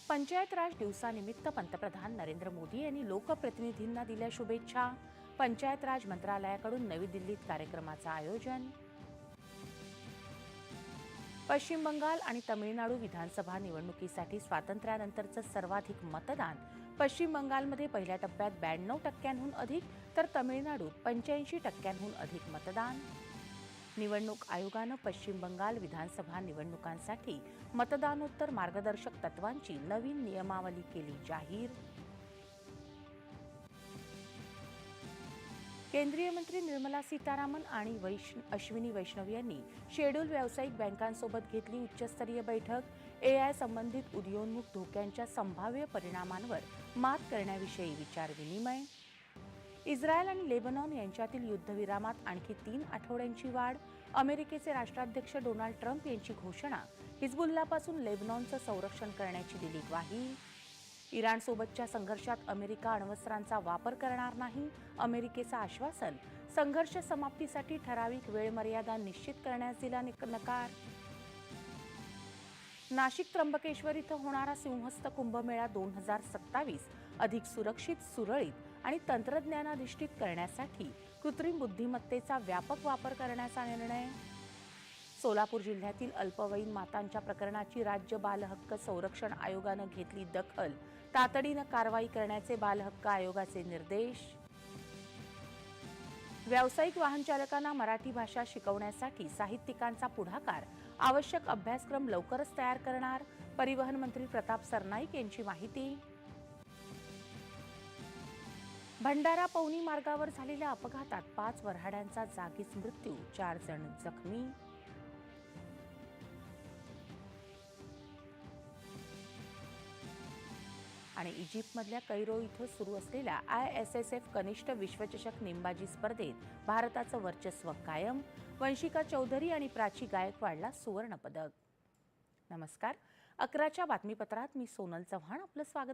पंचायत राज दिवसानिमित्त पंतप्रधान नरेंद्र मोदी यांनी लोकप्रतिनिधींना दिल्या शुभेच्छा। पंचायत राज मंत्रालयाकडून नवी दिल्लीत कार्यक्रमाचं आयोजन। पश्चिम बंगाल आणि तमिळनाडू विधानसभा निवडणुकीसाठी स्वातंत्र्यानंतरचं सर्वाधिक मतदान। पश्चिम बंगालमध्ये पहिल्या टप्प्यात 92% अधिक तर तमिळनाडूत 85% अधिक मतदान। निवडणूक आयोगानं पश्चिम बंगाल विधानसभा निवडणुकांसाठी मतदानोत्तर मार्गदर्शक तत्वांची नवीन नियमावली केली जाहीर। केंद्रीय मंत्री निर्मला सीतारामन आणि अश्विनी वैष्णव यांनी शेड्यूल व्यावसायिक बँकांसोबत घेतली उच्चस्तरीय बैठक। AI संबंधित उदयोन्मुख धोक्यांच्या संभाव्य परिणामांवर मात करण्याविषयी विचारविनिमय। इस्रायल आणि लेबनॉन यांच्यातील युद्धविरामात आणखी 3 आठवड्यांची वाढ। अमेरिकेचे राष्ट्राध्यक्ष डोनाल्ड ट्रम्प यांची घोषणा। हिजबुल्लापासून लेबनॉनचं संरक्षण करण्याची दिली ग्वाही। इराणसोबतच्या संघर्षात अमेरिका अण्वस्त्रांचा वापर करणार नाही, अमेरिकेचं आश्वासन। संघर्ष समाप्तीसाठी ठराविक वेळ मर्यादा निश्चित करण्यास दिला नकार। नाशिक त्र्यंबकेश्वर इथं होणारा सिंहस्थ कुंभमेळा 2027 अधिक सुरक्षित, सुरळीत आणि तंत्रज्ञानाधिष्ठित करण्यासाठी कृत्रिम बुद्धिमत्तेचा व्यापक वापर करण्याचा निर्णय। सोलापूर जिल्ह्यातील अल्पवयीन मातांच्या प्रकरणाची राज्य बालहक्क संरक्षण आयोगानं घेतली दखल। तातडीनं कारवाई करण्याचे बालहक्क आयोगाचे निर्देश। व्यावसायिक वाहन चालकांना मराठी भाषा शिकवण्यासाठी साहित्यिकांचा पुढाकार। आवश्यक अभ्यासक्रम लवकरच तयार करणार, परिवहन मंत्री प्रताप सरनाईक यांची माहिती। भंडारा पवनी मार्गावर झालेल्या अपघातात 5 वऱ्हाड्यांचा जागीच मृत्यू, 4 जण जखमी। आणि इजिप्तमधल्या कैरो इथं सुरू असलेल्या ISSF कनिष्ठ विश्वचषक नेमबाजी स्पर्धेत भारताचं वर्चस्व कायम। वंशिका चौधरी आणि प्राची गायकवाडला सुवर्ण पदक। नमस्कार, 11च्या बातमीपत्रात मी सोनल चव्हाण आपलं स्वागत